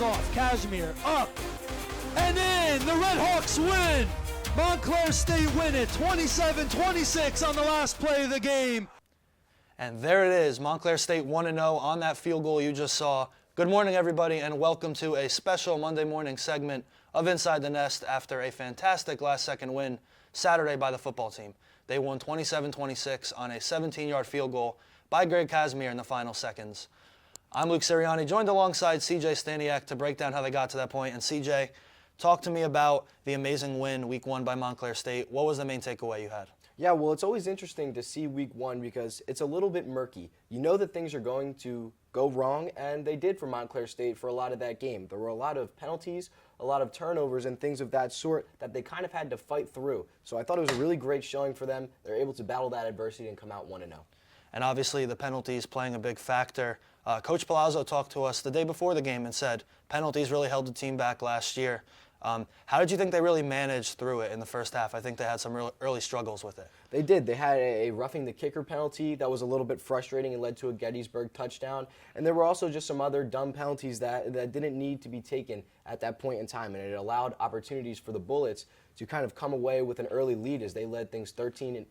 is off. Casimir up and in. The Red Hawks win. Montclair State win it 27-26 on the last play of the game. And there it is, Montclair State 1-0 on that field goal you just saw. Good morning, everybody, and welcome to a special Monday morning segment of Inside the Nest after a fantastic last-second win Saturday by the football team. They won 27-26 on a 17-yard field goal by Greg Casimir in the final seconds. I'm Luke Cirianni, joined alongside CJ Staniec to break down how they got to that point. And CJ, talk to me about the amazing win week one by Montclair State. What was the main takeaway you had? Yeah, well, it's always interesting to see week one because it's a little bit murky. You know that things are going to go wrong, and they did for Montclair State for a lot of that game. There were a lot of penalties, a lot of turnovers, and things of that sort that they kind of had to fight through. So I thought it was a really great showing for them. They're able to battle that adversity and come out 1-0. And obviously the penalties playing a big factor. Coach Palazzo talked to us the day before the game and said penalties really held the team back last year. How did you think they really managed through it in the first half? I think they had some real early struggles with it. They did. They had a roughing the kicker penalty that was a little bit frustrating and led to a Gettysburg touchdown. And there were also just some other dumb penalties that didn't need to be taken at that point in time. And it allowed opportunities for the Bullets to kind of come away with an early lead as they led things 13-0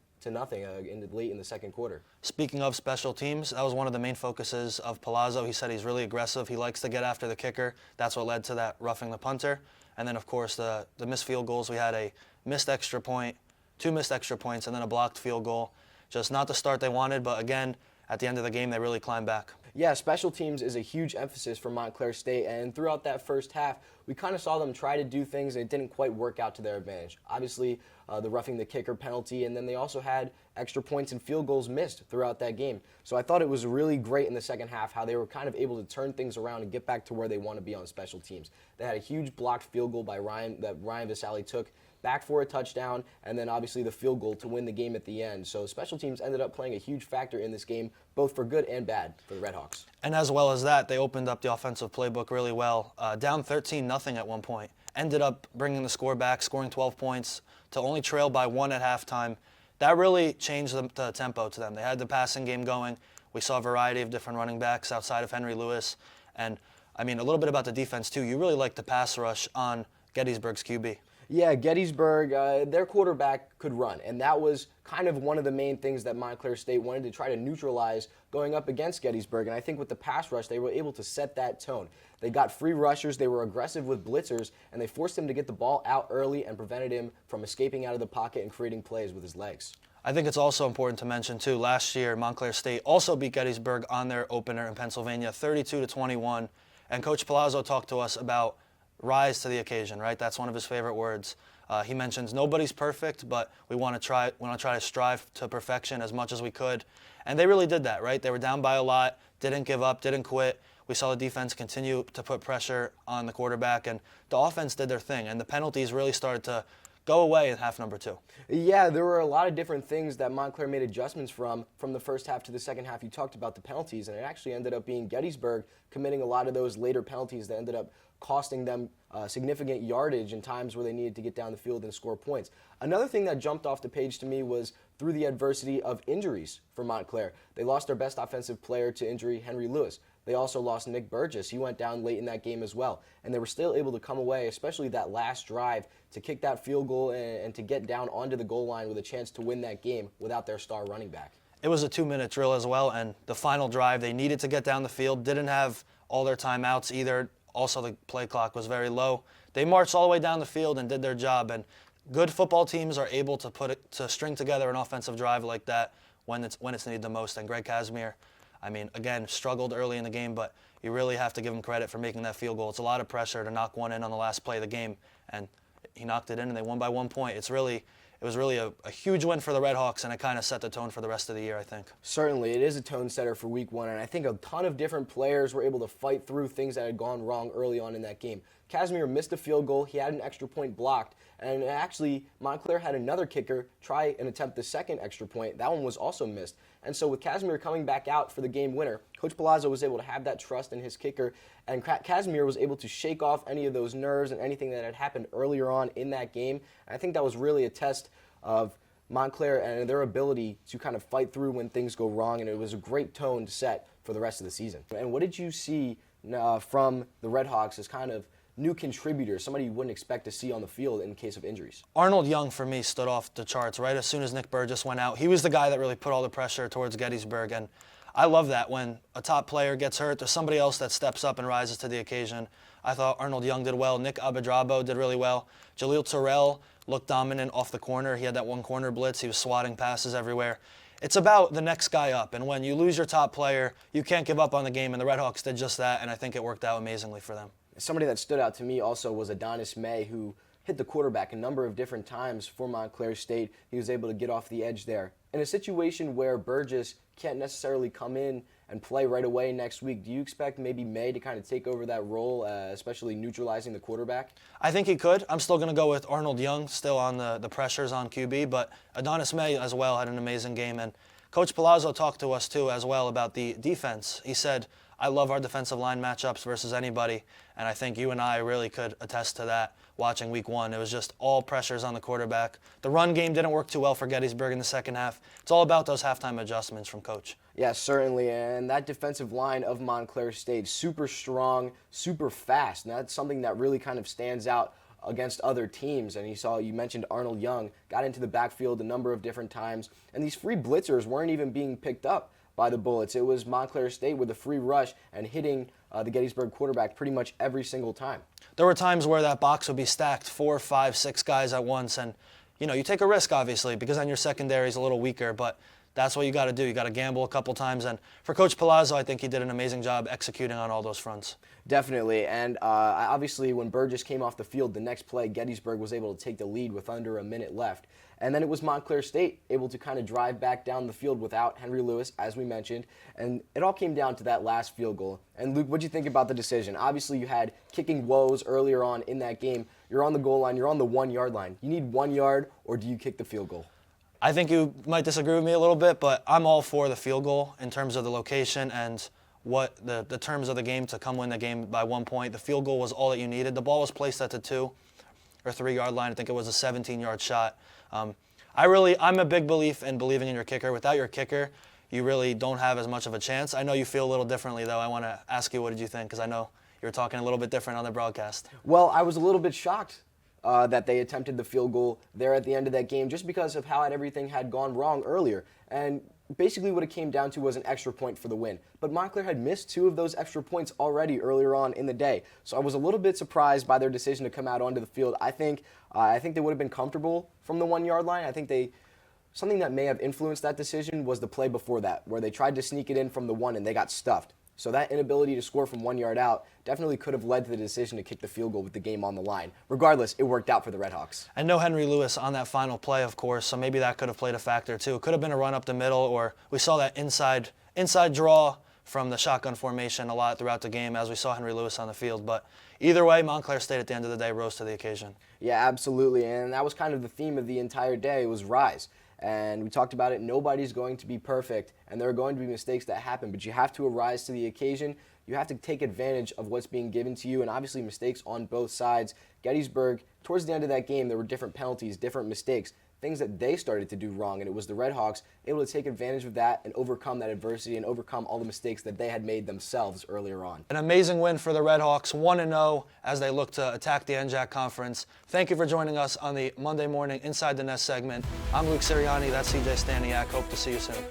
late in the second quarter. Speaking of special teams, that was one of the main focuses of Palazzo. He said he's really aggressive. He likes to get after the kicker. That's what led to that roughing the punter. And then, of course, the missed field goals. We had a missed extra point, 2 missed extra points, and then a blocked field goal. Just not the start they wanted, but again, at the end of the game, they really climbed back. Yeah, special teams is a huge emphasis for Montclair State, and throughout that first half, we kind of saw them try to do things, and it didn't quite work out to their advantage. Obviously, the roughing the kicker penalty, and then they also had extra points and field goals missed throughout that game. So I thought it was really great in the second half how they were kind of able to turn things around and get back to where they want to be on special teams. They had a huge blocked field goal by Ryan Visali took back for a touchdown, and then obviously the field goal to win the game at the end. So special teams ended up playing a huge factor in this game, both for good and bad for the Red Hawks. And as well as that, they opened up the offensive playbook really well. Down 13-0 at one point. Ended up bringing the score back, scoring 12 points to only trail by 1 at halftime. That really changed the tempo to them. They had the passing game going. We saw a variety of different running backs outside of Henry Lewis. And, I mean, a little bit about the defense, too. You really like the pass rush on Gettysburg's QB. Yeah, Gettysburg, their quarterback could run, and that was kind of one of the main things that Montclair State wanted to try to neutralize going up against Gettysburg, and I think with the pass rush, they were able to set that tone. They got free rushers, they were aggressive with blitzers, and they forced him to get the ball out early and prevented him from escaping out of the pocket and creating plays with his legs. I think it's also important to mention, too, last year, Montclair State also beat Gettysburg on their opener in Pennsylvania, 32-21, and Coach Palazzo talked to us about rise to the occasion, right? That's one of his favorite words. He mentions nobody's perfect, but we want to try to strive to perfection as much as we could. And they really did that, right? They were down by a lot, didn't give up, didn't quit. We saw the defense continue to put pressure on the quarterback, and the offense did their thing. And the penalties really started to go away in half number 2. Yeah, there were a lot of different things that Montclair made adjustments from the first half to the second half. You talked about the penalties, and it actually ended up being Gettysburg committing a lot of those later penalties that ended up costing them significant yardage in times where they needed to get down the field and score points. Another thing that jumped off the page to me was through the adversity of injuries for Montclair. They lost their best offensive player to injury, Henry Lewis. They also lost Nick Burgess. He went down late in that game as well. And they were still able to come away, especially that last drive, to kick that field goal and to get down onto the goal line with a chance to win that game without their star running back. It was a 2-minute drill as well, and the final drive, they needed to get down the field, didn't have all their timeouts either. Also, the play clock was very low. They marched all the way down the field and did their job, and good football teams are able to string together an offensive drive like that when it's needed the most. And Greg Casimir, I mean, again, struggled early in the game, but you really have to give him credit for making that field goal. It's a lot of pressure to knock one in on the last play of the game, and he knocked it in, and they won by 1 point. It was really a huge win for the Red Hawks, and it kind of set the tone for the rest of the year, I think. Certainly, it is a tone setter for week one, and I think a ton of different players were able to fight through things that had gone wrong early on in that game. Casimir missed a field goal. He had an extra point blocked, and actually, Montclair had another kicker try and attempt the second extra point. That one was also missed. And so with Casimir coming back out for the game winner, Coach Palazzo was able to have that trust in his kicker, and Casimir was able to shake off any of those nerves and anything that had happened earlier on in that game. And I think that was really a test of Montclair and their ability to kind of fight through when things go wrong, and it was a great tone to set for the rest of the season. And what did you see from the Red Hawks as kind of new contributors, somebody you wouldn't expect to see on the field in case of injuries? Arnold Young, for me, stood off the charts right as soon as Nick Burgess went out. He was the guy that really put all the pressure towards Gettysburg, and I love that when a top player gets hurt, there's somebody else that steps up and rises to the occasion. I thought Arnold Young did well. Nick Abedrabo did really well. Jaleel Terrell looked dominant off the corner. He had that one corner blitz. He was swatting passes everywhere. It's about the next guy up, and when you lose your top player, you can't give up on the game, and the Red Hawks did just that, and I think it worked out amazingly for them. Somebody that stood out to me also was Adonis May, who hit the quarterback a number of different times for Montclair State. He was able to get off the edge there. In a situation where Burgess can't necessarily come in and play right away next week, do you expect maybe May to kind of take over that role, especially neutralizing the quarterback? I think he could. I'm still going to go with Arnold Young, still on the pressures on QB, but Adonis May as well had an amazing game. And Coach Palazzo talked to us too as well about the defense. He said, I love our defensive line matchups versus anybody, and I think you and I really could attest to that watching week one. It was just all pressures on the quarterback. The run game didn't work too well for Gettysburg in the second half. It's all about those halftime adjustments from Coach. Yeah, certainly, and that defensive line of Montclair State, super strong, super fast, and that's something that really kind of stands out against other teams. And you mentioned Arnold Young, got into the backfield a number of different times, and these free blitzers weren't even being picked up by the Bullets. It was Montclair State with a free rush and hitting the Gettysburg quarterback pretty much every single time. There were times where that box would be stacked 4, 5, 6 guys at once, and you take a risk obviously because then your secondary is a little weaker, but that's what you got to do. You got to gamble a couple times, and for Coach Palazzo, I think he did an amazing job executing on all those fronts. Definitely, and obviously when Burgess came off the field, the next play, Gettysburg was able to take the lead with under a minute left. And then it was Montclair State able to kind of drive back down the field without Henry Lewis, as we mentioned. And it all came down to that last field goal. And Luke, what'd you think about the decision? Obviously, you had kicking woes earlier on in that game. You're on the goal line. You're on the 1 yard line. You need 1 yard, or do you kick the field goal? I think you might disagree with me a little bit, but I'm all for the field goal in terms of the location and what the terms of the game to come win the game by 1 point. The field goal was all that you needed. The ball was placed at the 2 or 3 yard line. I think it was a 17-yard shot. I'm a big believing in your kicker. Without your kicker, you really don't have as much of a chance. I know you feel a little differently, though. I want to ask you, what did you think? Because I know you were talking a little bit different on the broadcast. Well, I was a little bit shocked that they attempted the field goal there at the end of that game just because of how everything had gone wrong earlier. And basically what it came down to was an extra point for the win. But Montclair had missed 2 of those extra points already earlier on in the day. So I was a little bit surprised by their decision to come out onto the field. I think they would have been comfortable from the 1 yard line. I think something that may have influenced that decision was the play before that, where they tried to sneak it in from the 1 and they got stuffed. So that inability to score from 1 yard out definitely could have led to the decision to kick the field goal with the game on the line. Regardless, it worked out for the Red Hawks. And no Henry Lewis on that final play, of course, so maybe that could have played a factor too. It could have been a run up the middle, or we saw that inside draw from the shotgun formation a lot throughout the game as we saw Henry Lewis on the field. But either way, Montclair State at the end of the day rose to the occasion. Yeah, absolutely, and that was kind of the theme of the entire day. It was rise. And we talked about it, nobody's going to be perfect, and there are going to be mistakes that happen, but you have to arise to the occasion. You have to take advantage of what's being given to you, and obviously mistakes on both sides. Gettysburg, towards the end of that game, there were different penalties, different mistakes, things that they started to do wrong, and it was the Red Hawks able to take advantage of that and overcome that adversity and overcome all the mistakes that they had made themselves earlier on. An amazing win for the Red Hawks, 1-0 as they look to attack the NJAC Conference. Thank you for joining us on the Monday morning Inside the Nest segment. I'm Luke Cirianni, that's CJ Staniec. Hope to see you soon.